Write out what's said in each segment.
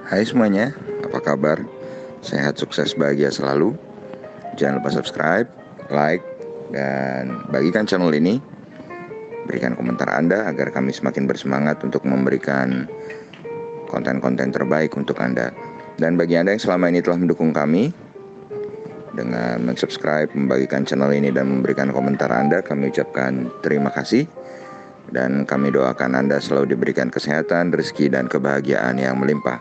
Hai semuanya, apa kabar? Sehat, sukses, bahagia selalu. Jangan lupa subscribe, like, dan bagikan channel ini. Berikan komentar Anda agar kami semakin bersemangat untuk memberikan konten-konten terbaik untuk Anda. Dan bagi Anda yang selama ini telah mendukung kami dengan mensubscribe, membagikan channel ini, dan memberikan komentar Anda, kami ucapkan terima kasih. Dan kami doakan Anda selalu diberikan kesehatan, rezeki, dan kebahagiaan yang melimpah.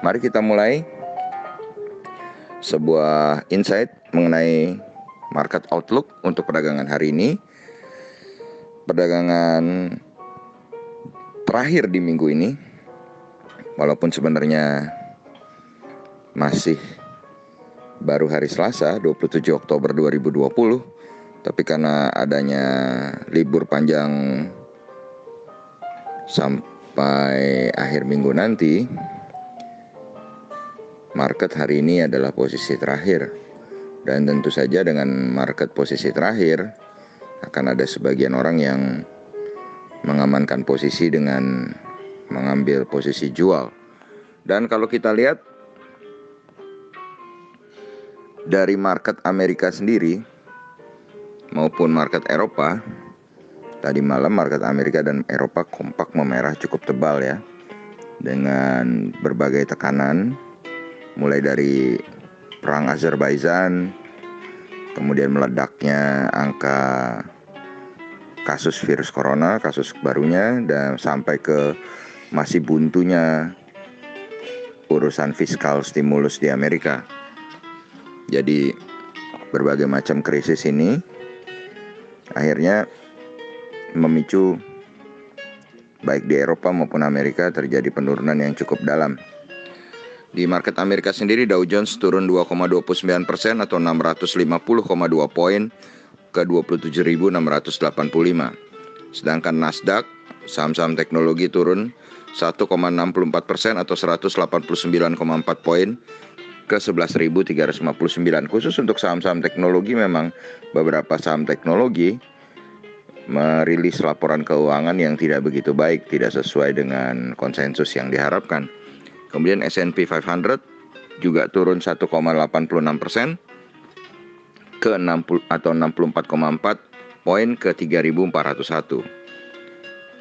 Mari kita mulai sebuah insight mengenai market outlook untuk perdagangan hari ini. Perdagangan terakhir di minggu ini, walaupun sebenarnya masih baru hari Selasa 27 Oktober 2020, tapi karena adanya libur panjang sampai akhir minggu nanti, market hari ini adalah posisi terakhir. Dan tentu saja dengan market posisi terakhir akan ada sebagian orang yang mengamankan posisi dengan mengambil posisi jual. Dan kalau kita lihat dari market Amerika sendiri maupun market Eropa, tadi malam market Amerika dan Eropa kompak memerah cukup tebal ya, dengan berbagai tekanan, mulai dari perang Azerbaijan, kemudian meledaknya angka kasus virus corona, kasus barunya, dan sampai ke masih buntunya urusan fiskal stimulus di Amerika. Jadi berbagai macam krisis ini akhirnya memicu baik di Eropa maupun Amerika terjadi penurunan yang cukup dalam. Di market Amerika sendiri, Dow Jones turun 2,29% atau 650,2 poin ke 27.685. Sedangkan Nasdaq, saham-saham teknologi, turun 1,64% atau 189,4 poin ke 11.359. Khusus untuk saham-saham teknologi, memang beberapa saham teknologi merilis laporan keuangan yang tidak begitu baik, tidak sesuai dengan konsensus yang diharapkan. Kemudian S&P 500 juga turun 1,86% ke 60 atau 64,4 poin ke 3.401.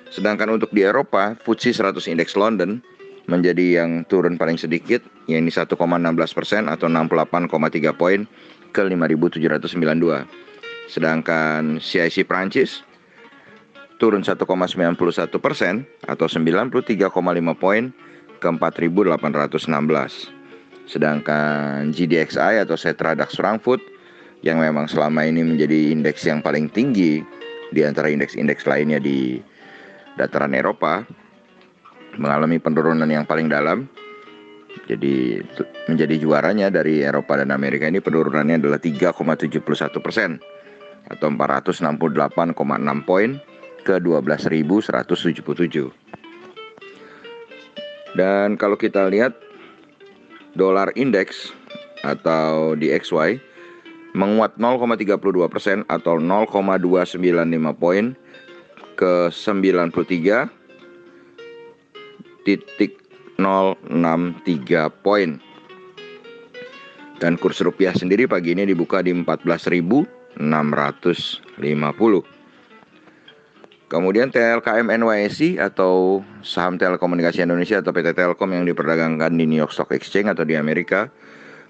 Sedangkan untuk di Eropa, FTSE 100 Index London menjadi yang turun paling sedikit, yakni 1,16% atau 68,3 poin ke 5.792. Sedangkan CAC Prancis turun 1,91% atau 93,5 poin ke 4.816. Sedangkan GDXI atau Xetra DAX Frankfurt yang memang selama ini menjadi indeks yang paling tinggi di antara indeks-indeks lainnya di dataran Eropa, mengalami penurunan yang paling dalam. Jadi menjadi juaranya dari Eropa dan Amerika ini, penurunannya adalah 3,71% atau 468,6 poin ke 12.177. Dan kalau kita lihat dolar indeks atau DXY menguat 0,32% atau 0,295 poin ke 93.063 poin. Dan kurs rupiah sendiri pagi ini dibuka di 14.650. Kemudian TLKM NYSE atau saham telekomunikasi Indonesia atau PT Telkom yang diperdagangkan di New York Stock Exchange atau di Amerika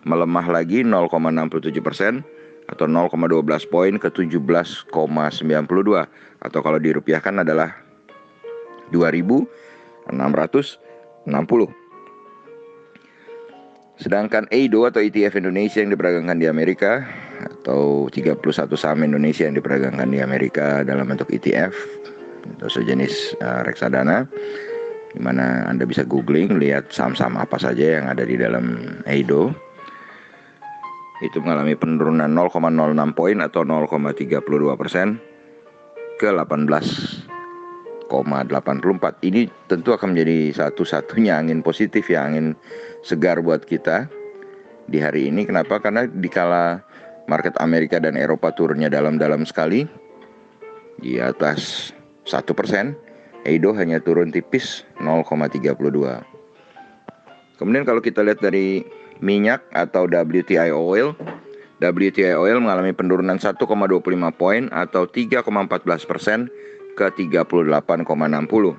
melemah lagi 0,67% atau 0,12 poin ke 17,92, atau kalau dirupiahkan adalah 2.660. Sedangkan EIDO atau ETF Indonesia yang diperdagangkan di Amerika atau 31 saham Indonesia yang diperdagangkan di Amerika dalam bentuk ETF atau sejenis reksadana, di mana Anda bisa googling, lihat saham-saham apa saja yang ada di dalam EIDO, itu mengalami penurunan 0,06 poin atau 0,32% ke 18,84. Ini tentu akan menjadi satu-satunya angin positif ya, angin segar buat kita di hari ini. Kenapa? Karena dikala market Amerika dan Eropa turunnya dalam-dalam sekali, di atas 1%, EIDO hanya turun tipis 0,32. Kemudian kalau kita lihat dari minyak atau WTI oil mengalami penurunan 1,25 poin atau 3,14% ke 38,60.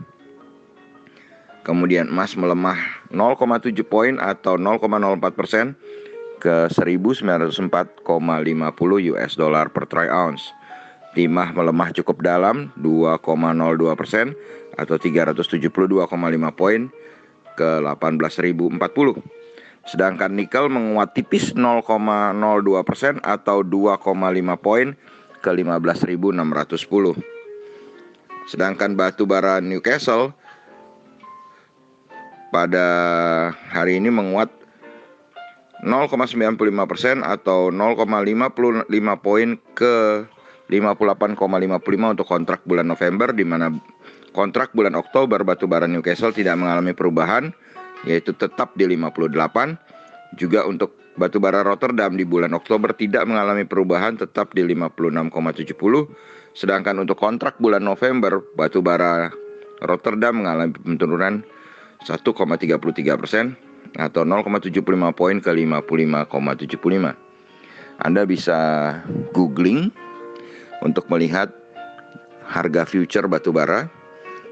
Kemudian emas melemah 0,7 poin atau 0,04% ke 1904,50 US dollar per troy ounce. Timah melemah cukup dalam 2,02% atau 372,5 poin ke 18.040. Sedangkan nikel menguat tipis 0,02% atau 2,5 poin ke 15.610. Sedangkan batu bara Newcastle pada hari ini menguat 0,95% atau 0,55 poin ke 58,55 untuk kontrak bulan November, di mana kontrak bulan Oktober batu bara Newcastle tidak mengalami perubahan, yaitu tetap di 58. Juga untuk batu bara Rotterdam di bulan Oktober tidak mengalami perubahan, tetap di 56,70. Sedangkan untuk kontrak bulan November batu bara Rotterdam mengalami penurunan 1,33% atau 0,75 poin ke 55,75. Anda bisa googling untuk melihat harga future batu bara.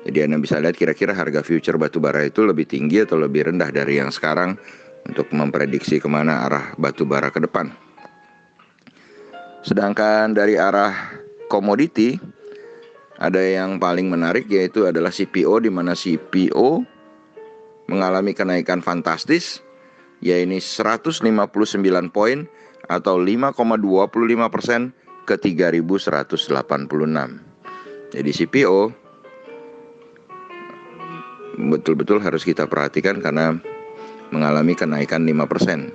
Jadi Anda bisa lihat kira-kira harga future batu bara itu lebih tinggi atau lebih rendah dari yang sekarang untuk memprediksi kemana arah batu bara ke depan. Sedangkan dari arah komoditi, ada yang paling menarik yaitu adalah CPO, di mana CPO mengalami kenaikan fantastis, yaitu 159 poin atau 5,25% ke 3.186. Jadi CPO betul-betul harus kita perhatikan karena mengalami kenaikan 5%.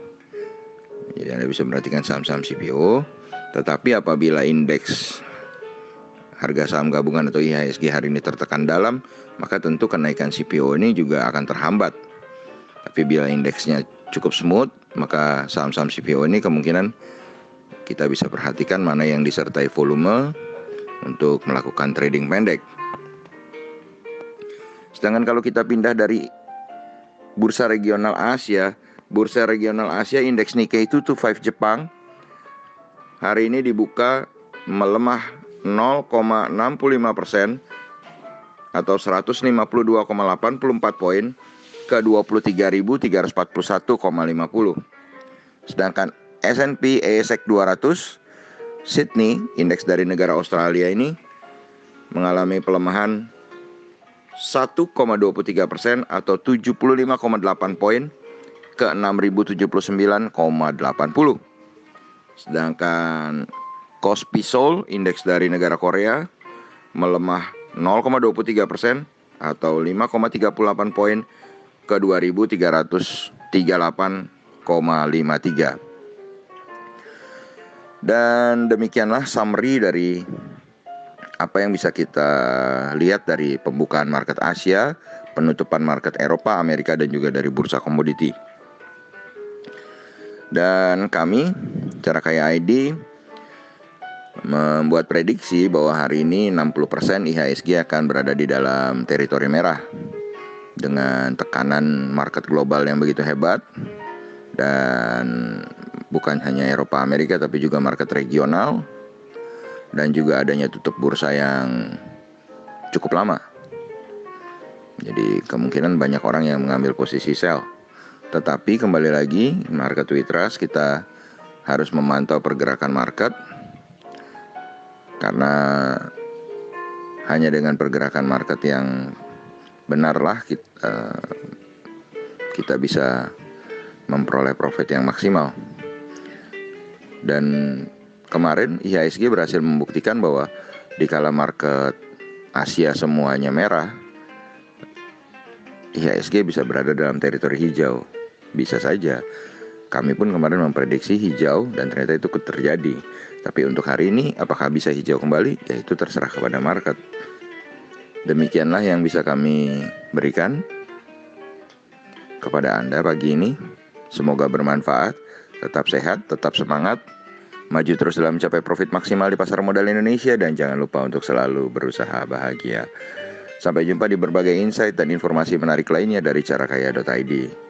Jadi Anda bisa perhatikan saham-saham CPO. Tetapi apabila indeks harga saham gabungan atau IHSG hari ini tertekan dalam, maka tentu kenaikan CPO ini juga akan terhambat. Tapi bila indeksnya cukup smooth, maka saham-saham CPO ini kemungkinan kita bisa perhatikan mana yang disertai volume untuk melakukan trading pendek. Sedangkan kalau kita pindah dari bursa regional Asia indeks Nikkei 225 Jepang hari ini dibuka melemah 0,65% atau 152,84 poin ke 23.341,50. Sedangkan S&P ASX 200 Sydney, indeks dari negara Australia ini mengalami pelemahan 1,23% atau 75,8 poin ke 6.079,80. Sedangkan Kospi Seoul, indeks dari negara Korea, melemah 0,23% atau 5,38 poin ke 2.338,53. Dan demikianlah summary dari apa yang bisa kita lihat dari pembukaan market Asia, penutupan market Eropa, Amerika, dan juga dari bursa komoditi. Dan kami, Cara Kaya ID, membuat prediksi bahwa hari ini 60% IHSG akan berada di dalam teritori merah dengan tekanan market global yang begitu hebat, dan bukan hanya Eropa, Amerika, tapi juga market regional, dan juga adanya tutup bursa yang cukup lama. Jadi kemungkinan banyak orang yang mengambil posisi sell. Tetapi kembali lagi, market we trust, kita harus memantau pergerakan market, karena hanya dengan pergerakan market yang benarlah kita bisa memperoleh profit yang maksimal. Dan kemarin IHSG berhasil membuktikan bahwa dikala market Asia semuanya merah, IHSG bisa berada dalam teritori hijau. Bisa saja. Kami pun kemarin memprediksi hijau dan ternyata itu terjadi. Tapi untuk hari ini apakah bisa hijau kembali? Ya itu terserah kepada market. Demikianlah yang bisa kami berikan kepada Anda pagi ini. Semoga bermanfaat. Tetap sehat, tetap semangat, maju terus dalam mencapai profit maksimal di pasar modal Indonesia, dan jangan lupa untuk selalu berusaha bahagia. Sampai jumpa di berbagai insight dan informasi menarik lainnya dari carakaya.id.